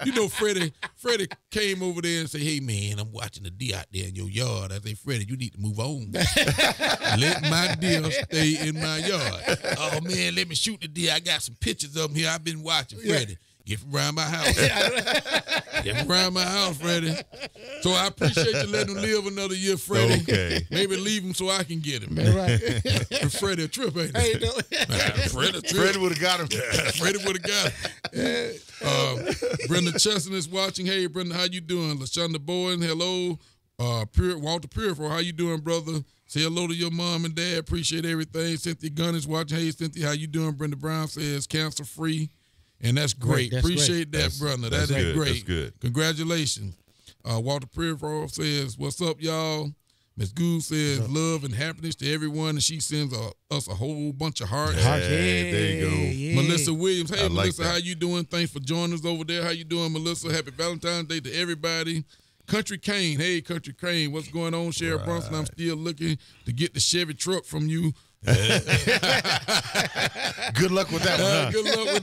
You know, Freddie came over there and said, hey, man, I'm watching the deer out there in your yard. I say, Freddie, you need to move on. Let my deer stay in my yard. Oh, man, let me shoot the deer. I got some pictures of them here. I've been watching, Freddie. Get from around my house. Get from around my house, Freddie. So I appreciate you letting him live another year, Freddie. Okay. Maybe leave him so I can get him. Right. Freddie a trip, ain't he? Freddie would have got him. Freddie would have got him. Brenda Chesson is watching. Hey, Brenda, how you doing? LaShonda Bowen, hello. Walter Purifor, how you doing, brother? Say hello to your mom and dad. Appreciate everything. Cynthia Gunn is watching. Hey, Cynthia, how you doing? Brenda Brown says cancer free. And that's great. Appreciate that, brother. That is great. That's good. Congratulations. Walter Purifor says, what's up, y'all? Ms. Gould says, love and happiness to everyone. And she sends us a whole bunch of hearts. Yeah, there you go. Yeah. Melissa Williams. Hey, Melissa, like how you doing? Thanks for joining us over there. How you doing, Melissa? Happy Valentine's Day to everybody. Country Kane. Hey, Country Kane. What's going on, Sheriff Brunson? I'm still looking to get the Chevy truck from you. Good luck with that one. Good luck with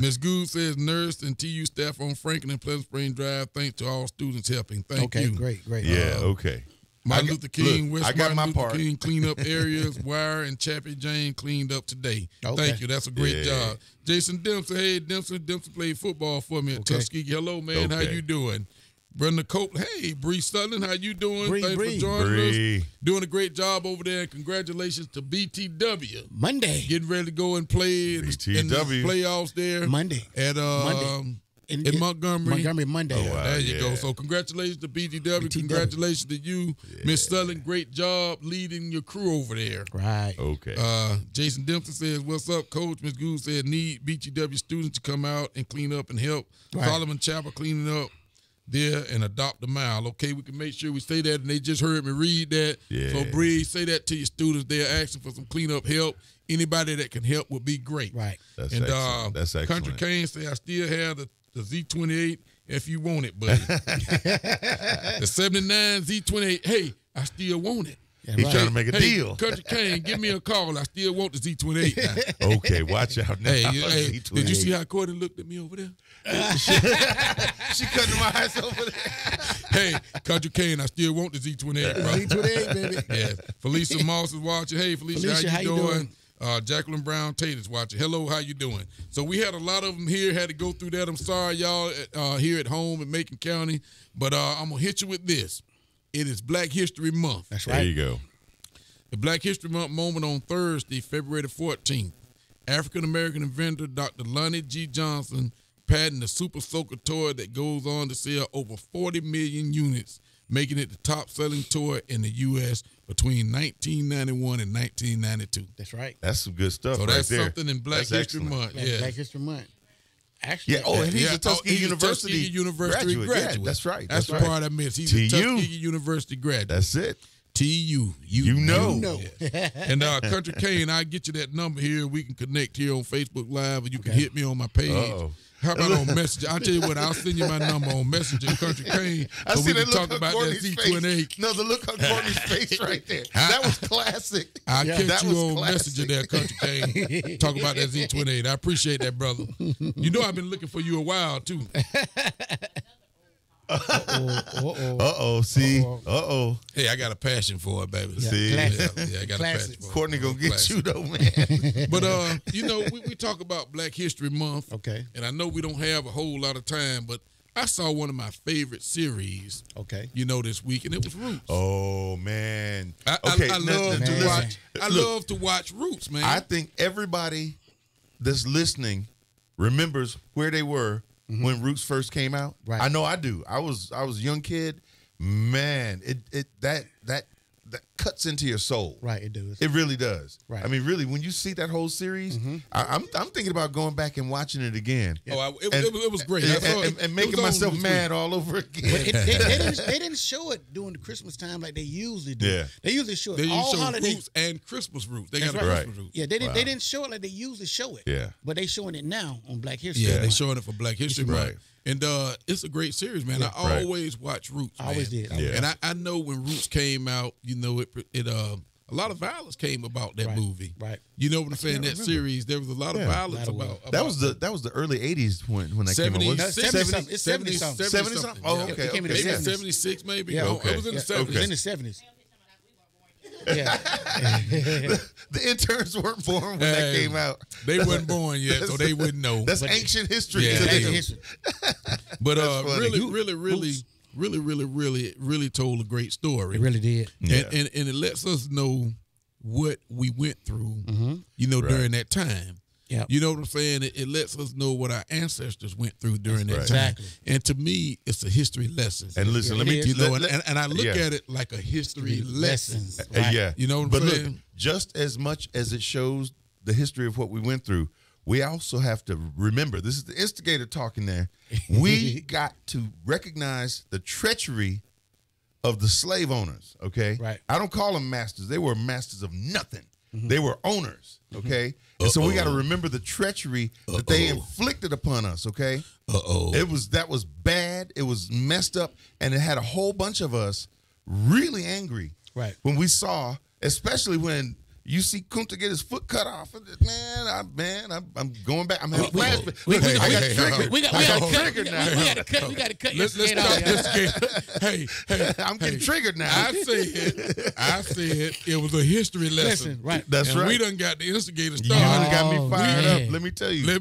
Ms. Good says nurse and TU staff on Franklin and Pleasant Spring Drive. Thanks to all students helping. Thank you. Great. Yeah, okay. Martin Luther King, look, West I got Martin my Luther part. King cleanup areas, Wire and Chappie Jane cleaned up today. Okay. Thank you. That's a great Yeah. job. Jason Dempsey, hey, Dempsey played football for me at Tuskegee. Hello, man. How Okay. you doing? Brenda Copeland, hey, Bree Sutton, how you doing? Bree, Thanks Bree. for joining Bree. us. Doing a great job over there. And congratulations to BTW. Monday. Getting ready to go and play in the BTW. playoffs there. Monday. At Monday. in Montgomery. Montgomery Monday. Oh, wow. There you yeah. go. So congratulations to BTW. Congratulations to you, Miss Sutherland. Great job leading your crew over there. Right. Okay. Jason Dempsey says, "What's up, Coach?" Miss Gould said, "Need BTW students to come out and clean up and help Right. Solomon Chapel cleaning up there and adopt a mile." Okay, we can make sure we say that, and they just heard me read that. Yeah. So, Bree, say that to your students. They're asking for some cleanup help. Anybody that can help would be great. Right. That's and excellent. That's excellent. Country Kane say, "I still have the Z28 if you want it, buddy." The 79 Z28. Hey, I still want it. He's trying to make a Hey, deal. Country Kane, give me a call. I still want the Z28 now. Okay, watch out now. Hey, did you see how Courtney looked at me over there? She cutting my eyes over there. Hey, Country Kane, I still want the Z28, bro. Z28, baby. Yes. Felicia Moss is watching. Hey, Felicia, how you doing? doing? Jacqueline Brown Tate is watching. Hello, how you doing? So we had a lot of them here. Had to go through that. I'm sorry, y'all, here at home in Macon County. But I'm going to hit you with this. It is Black History Month. That's There right. you go. The Black History Month moment on Thursday, February the 14th. African-American inventor Dr. Lonnie G. Johnson patented the Super Soaker toy that goes on to sell over 40 million units, making it the top-selling toy in the U.S. between 1991 and 1992. That's right. That's some good stuff So right that's there. something in Black That's History excellent. Month. That's Yeah. Black History Month. Actually, Yeah. Oh, and he's Yeah. a Tuskegee He's a University, Tuskegee University graduate. Yeah, that's right. That's the right. part I missed. He's a TU. Tuskegee University graduate. That's it. TU. You know. know. Yeah. And Country Kane, I'll get you that number here. We can connect here on Facebook Live, or you can hit me on my page. Uh-oh. How about on Messenger? I'll tell you what, I'll send you my number on Messenger, Country Kane, I so see we can that look talk on about that Courtney's Z28. face. No, the look on Courtney's face right there. That was classic. I'll Yeah. catch That you was on classic. Messenger there, Country Kane. Talk about that Z28. I appreciate that, brother. You know I've been looking for you a while, too. Uh-oh. See? Uh-oh. Hey, I got a passion for it, baby. See? Classic. Yeah, I got Classic. a passion for it. Courtney gonna get Classic. you though, man. But you know, we talk about Black History Month. Okay. And I know we don't have a whole lot of time, but I saw one of my favorite series, Okay. you know, this week, and it was Roots. Oh man. I Okay, love to man. watch. I Look, love to watch Roots, man. I think everybody that's listening remembers where they were when Roots first came out. Right. I know I do. I was a young kid. Man, that cuts into your soul. Right, it does. It really does. Right. I mean, really, when you see that whole series, I'm thinking about going back and watching it again. It was great. I saw it. And It making was on myself this mad all over again. But they didn't show it during the Christmas time like they usually do. Yeah. They usually show They it all used to show holidays. Roots and Christmas Roots. They got That's a right. Christmas Roots. Yeah, they didn't show it like they usually show it. Yeah. But they showing it now on Black History. Yeah, Month. they showing it for Black History Month. Right. And it's a great series, man. Yeah. I Right. always watch Roots. I always man. did. Yeah. And I know when Roots came out, you know, it a lot of violence came about that Right. movie. Right. You know what I'm saying? That series, there was a lot of Yeah. violence A lot of about That was the early '80s when that came out. 70, wasn't it? 70 it's 70 something. 70 something? Oh, okay. It came in the Maybe 70s. 76, maybe. Yeah. No, Okay. it was in the Yeah, 70s. It was in the 70s. Yeah. The interns weren't born when that Hey, came out. They wasn't born yet, so they wouldn't know. That's ancient history. Yeah, to it Black them. History. But funny. really told a great story. It really did. Yeah. And it lets us know what we went through, you know, Right. during that time. Yeah. You know what I'm saying? It lets us know what our ancestors went through during that right. time. Exactly. And to me, it's a history lesson. And listen, Yeah, let me it is. you know, let- and I look yeah. at it like a history lesson. Lessons. Right. Yeah, You know what I'm but saying? look, just as much as it shows the history of what we went through, we also have to remember. This is the instigator talking. There, we got to recognize the treachery of the slave owners. Okay, Right. I don't call them masters; they were masters of nothing. They were owners. Okay, and so we got to remember the treachery that they inflicted upon us. Okay, that was bad. It was messed up, and it had a whole bunch of us really angry. Right. When we saw, especially when You see Kunta get his foot cut off. Man, I'm going back. I'm having flashbacks. We Look, I got hey, triggered. We got I got to cut. triggered now. We got to cut your Let's skin stop off. this game. Hey, I'm getting triggered now. I said it was a history lesson. Listen, right. That's and right. we done got the instigator You started. done got me Oh, fired man. up. Let me tell you.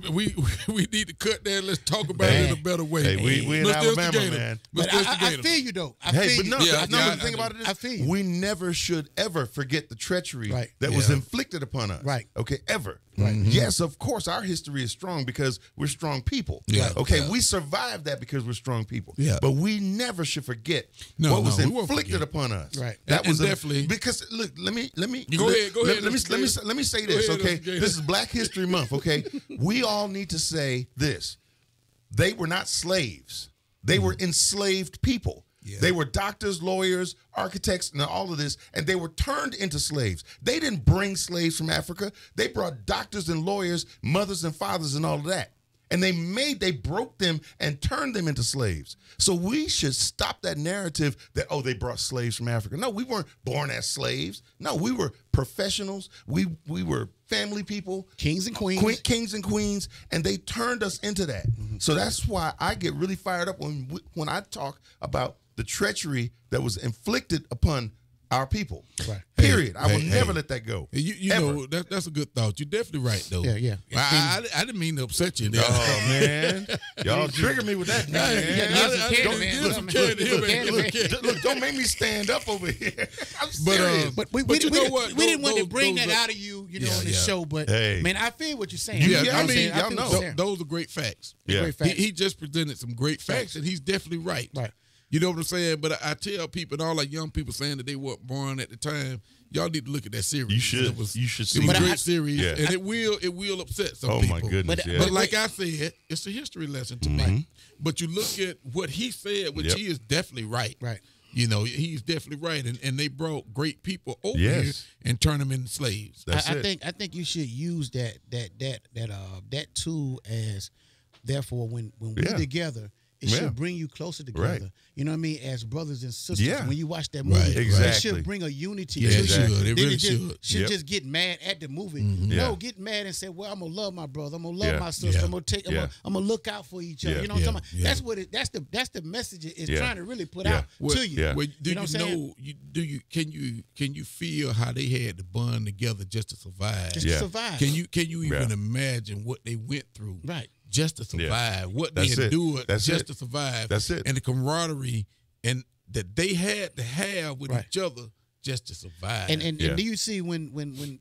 We need to cut that. Let's talk about it in a better way. Hey, we in Mr. Alabama, Instigator. man. But Mr. I Instigator. feel you though. I Hey, feel but you. no, Yeah, the thing I about it I is, feel you. we never should ever forget the treachery Right. that was Yeah. inflicted upon us. Right. Okay, ever. Right. Yes, of course, our history is strong because we're strong people. Yeah. Okay, Yeah. we survived that because we're strong people. Yeah. But we never should forget No, what was no, we won't inflicted forget. upon us. Right. That And was definitely- because look. Let me. You go ahead, Let me say Go this. ahead, Okay, Instigator. this is Black History Month. Okay, we all need to say this. They were not slaves. They were enslaved people. Yeah. They were doctors, lawyers, architects, and all of this, and they were turned into slaves. They didn't bring slaves from Africa. They brought doctors and lawyers, mothers and fathers, and all of that. And they broke them and turned them into slaves. So we should stop that narrative that, oh, they brought slaves from Africa. No, we weren't born as slaves. No, we were professionals. We were family people. Kings and queens. Kings and queens, and they turned us into that. So that's why I get really fired up when I talk about the treachery that was inflicted upon our people. Right. Period. I will Hey, never hey. let that go. You Ever. know that's a good thought. You're definitely right though. Yeah. I didn't mean to upset you there. Oh man, y'all trigger me with that. Man. Give some candy, man. Look, don't make me stand up over here. I'm But, serious. But we you know what? we didn't want to Those- bring those that are- out of you, on Yeah, the yeah. show. But Hey. man, I feel what you're saying. Yeah, You know what I I'm mean, saying? I y'all feel know. what you're saying. Those are great facts. Yeah. Great facts. He just presented some great facts, and he's definitely right. Right. You know what I'm saying? But I tell people and all our young people saying that they weren't born at the time. Y'all need to look at that series. You should. It was, You should It see was it. a But great series, Yeah. and it will upset some Oh people. my goodness, But- yeah. But like I said, it's a history lesson tonight. But you look at what he said, which Yep. he is definitely right. Right. You know, he's definitely right, and they brought great people over Yes. here and turned them into slaves. That's I it. think you should use that tool as, therefore, when we Yeah. together, it Yeah. should bring you closer together. Right. You know what I mean? As brothers and sisters. Yeah. When you watch that movie, Right, it exactly. should bring a unity Yeah, to it you. should. It Then really just, should. Yep. just get mad at the movie. Yeah. No, get mad and say, "Well, I'm gonna love my brother. I'm gonna love Yeah. my sister. Yeah. I'm gonna take. Yeah. I'm gonna look out for each other." Yeah. You know what I'm Yeah. talking about? Yeah. That's what that's the message it's Yeah. trying to really put Yeah. out to you. Yeah. Well, do You know what I'm saying? can you feel how they had to bond together just to survive? Just Yeah. to survive. Can you even Yeah. imagine what they went through? Right. Just to survive, what they That's it. endured That's just it. to survive. That's it. And the camaraderie and that they had to have with Right. each other just to survive. And Yeah. do you see when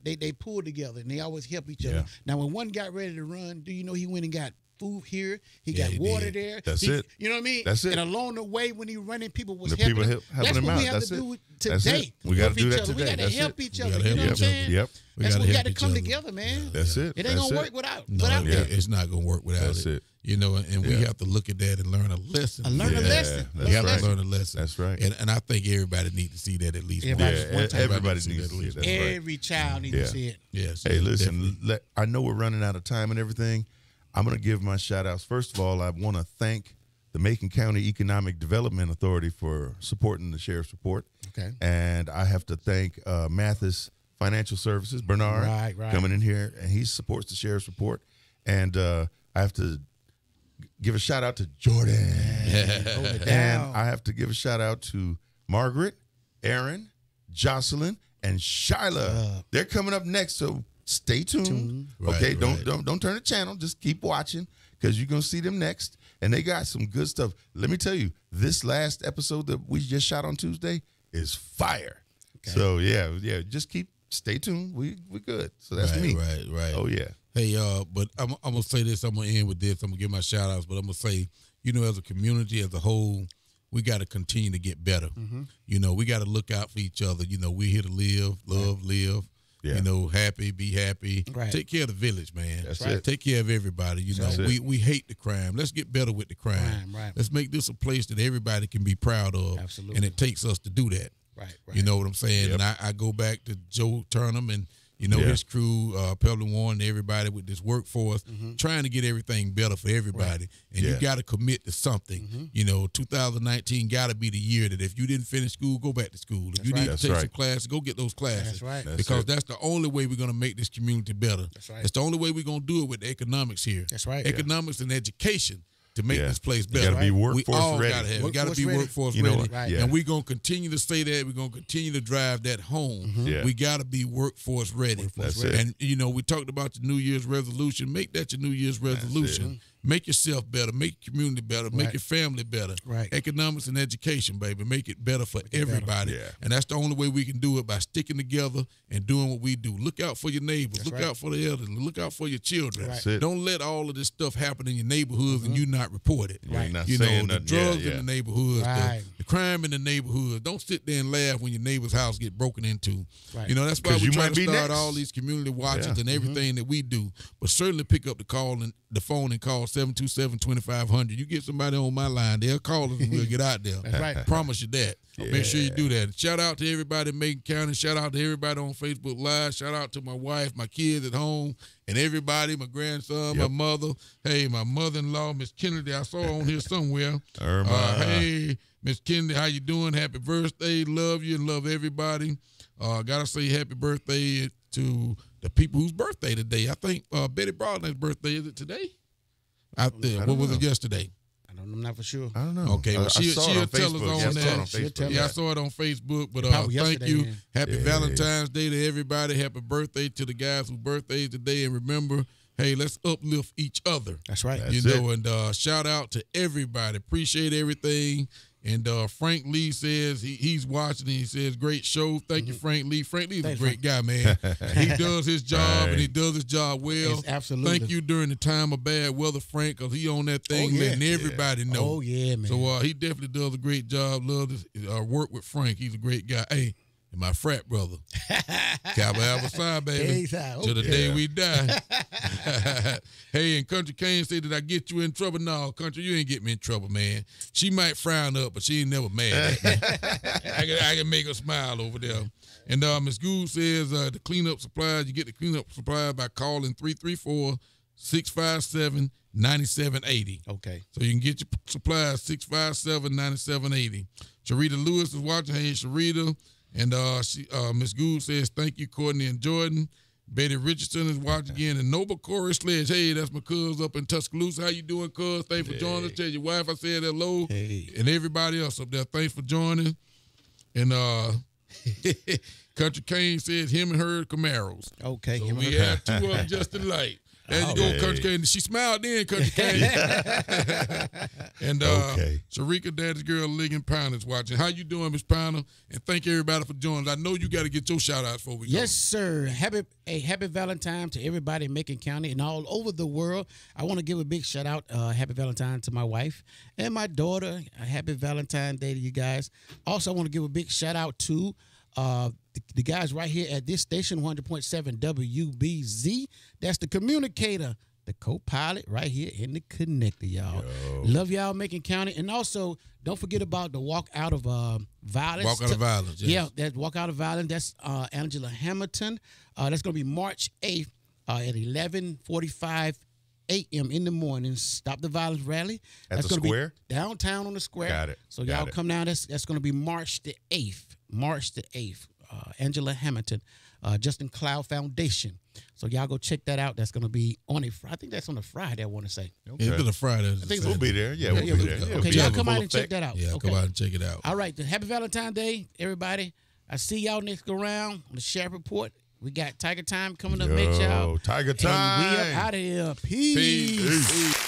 they pull together and they always help each other? Yeah. Now, when one got ready to run, do you know he went and got food here? He Yeah, got he water did. there. That's He- it. You know what I mean? That's it. And along the way, when he running, people was The helping people him. helping That's him what we out. have That's to it. do That's today. it. We gotta with do each that other. today. We got to That's help it. each We other. gotta You know help what I'm each other. saying? Yep. We That's gotta what we help got to each come other. together, man. That's it. It ain't That's gonna work without No, that. it's not gonna work without That's it. You know, and we Yeah. have to look at that and learn a lesson. Learn a Yeah, lesson. that's We have right. to learn a lesson. That's right. And I think everybody needs to see that at least once. Everybody- Yeah, one time. everybody needs to needs see to that see at it. That's right. Every child needs Yeah. to see it. Yes. Hey, yes, listen, definitely. I know we're running out of time and everything. I'm going to give my shout outs. First of all, I want to thank the Macon County Economic Development Authority for supporting the Sheriff's Report. Okay. And I have to thank Mathis Financial Services, Bernard, Right. coming in here, and he supports the Sheriff's Report. And I have to give a shout out to Jordan. Hold it And down. I have to give a shout out to Margaret, Aaron, Jocelyn, and Shyla. They're coming up next, so stay tuned. Okay, Right, don't turn the channel. Just keep watching because you're gonna see them next. And they got some good stuff. Let me tell you, this last episode that we just shot on Tuesday is fire. So yeah, just stay tuned. We good. So that's me. Right. Oh yeah. Hey, but I'm gonna say this. I'm gonna end with this. I'm gonna give my shout outs, but I'm gonna say, you know, as a community as a whole, we got to continue to get better. You know, we got to look out for each other. You know, we're here to live, love, live. Yeah. You know, be happy. Right. Take care of the village, man. That's it. Take care of everybody. You That's know, it. we hate the crime. Let's get better with the crime. Right. Let's make this a place that everybody can be proud of. Absolutely. And it takes us to do that. Right. You know what I'm saying? Yep. And I go back to Joe Turnham and You know, his crew, Pebble Warren, and everybody with this workforce, trying to get everything better for everybody. And you got to commit to something. You know, 2019 got to be the year that if you didn't finish school, go back to school. If you need to take some classes, go get those classes. That's right. Because that's the only way we're going to make this community better. That's right. It's the only way we're going to do it with the economics here. That's right. Economics and education to make this place better. You got to be workforce ready. Gotta have, we got to be workforce You know ready. what? Right. Yeah. And we're going to continue to say that. We're going to continue to drive that home. Yeah. We got to be workforce ready. That's it. And, you know, we talked about the New Year's resolution. Make that your New Year's resolution. Make yourself better. Make your community better. Make your family better. Right. Economics and education, baby. Make it better for everybody. Yeah. And that's the only way we can do it, by sticking together and doing what we do. Look out for your neighbors. Look out for the elderly. Look out for your children. That's it. Don't let all of this stuff happen in your neighborhoods and you not report it. Right. Not You know, saying the nothing. drugs Yeah, in the neighborhoods, Right. the crime in the neighborhood. Don't sit there and laugh when your neighbor's house get broken into. Right. You know, that's why 'Cause we you try might to be start next. all these community watches Yeah. and everything that we do. But certainly pick up the phone and call 727-2500. You get somebody on my line, they'll call us and we'll get out there. That's right. Promise you that. Make sure you do that. Shout out to everybody in Macon County. Shout out to everybody on Facebook Live. Shout out to my wife, my kids at home, and everybody, my grandson, my mother. Hey, my mother-in-law, Miss Kennedy. I saw her on here somewhere. Hey, Miss Kennedy, how you doing? Happy birthday. Love you and love everybody. Gotta say happy birthday to the people whose birthday today. I think Betty Broadbent's birthday. Is it today? What was it yesterday? I'm not for sure. I don't know. Okay, well, she'll tell us on that. She'll tell Yeah, I us. saw it on Facebook. But Probably thank yesterday, you. man. Happy Valentine's Day to everybody. Happy birthday to the guys whose birthdays today. And remember, hey, let's uplift each other. That's right. You know, and shout out to everybody. Appreciate everything. And Frank Lee says he's watching and he says, great show. Thank you, Frank Lee. Frank Lee's a great guy, man. He does his job and he does his job well. Yes, absolutely. Thank you during the time of bad weather, Frank, because he on that thing letting everybody know. Oh, yeah, man. So he definitely does a great job. Love to work with Frank. He's a great guy. Hey, and my frat brother. Kappa Alpha Psi, baby. To the day we die. Hey, and Country Kane said, did I get you in trouble? No, Country, you ain't get me in trouble, man. She might frown up, but she ain't never mad at me. I can make her smile over there. And Ms. Gould says the cleanup supplies, you get the cleanup supplies by calling 334-657-9780. Okay. So you can get your supplies, 657-9780. Sharita Lewis is watching. Hey, Sharita. And Miss Gould says, thank you, Courtney and Jordan. Betty Richardson is watching again. And Noble Corey Sledge, hey, that's my cuz up in Tuscaloosa. How you doing, cuz? Thanks for joining us. Tell your wife I said hello. Hey. And everybody else up there, thanks for joining. And Country Kane says him and her Camaros. Okay. So we have two of them just alike. There you go, Country Kane. She smiled then, Country Kane. And Sharika, Daddy's girl, Ligon Pound is watching. How you doing, Miss Pounder? And thank everybody for joining. I know you got to get your shout-outs before we go. Yes, sir. Happy Valentine to everybody in Macon County and all over the world. I want to give a big shout-out, happy Valentine to my wife and my daughter. Happy Valentine Day to you guys. Also, I want to give a big shout-out to the guys right here at this station, 100.7 WBZ. That's the communicator, the co-pilot right here in the connector, y'all. Love y'all, Macon County. And also, don't forget about the Walk Out of Violence. Walk Out of Violence, yes. Yeah, that Walk Out of Violence. That's Angela Hamilton. That's going to be March 8th at 11:45 a.m. in the morning. Stop the Violence rally. At the square? Be downtown on the square. Got it. So y'all come down. That's going to be March the 8th. March the 8th. Angela Hamilton, Justin Cloud Foundation. So y'all go check that out. That's going to be on I think that's on a Friday, I want to say. Yeah, it's a Friday. I think We'll be there. Yeah, we'll be there. Okay, y'all come out and check that out. Yeah, okay. come out and check it out. All right. Happy Valentine's Day, everybody. I see y'all next go round on the Sheriff Report. We got Tiger Time coming up next, y'all. Tiger Time. And we up out of here. Peace. Peace.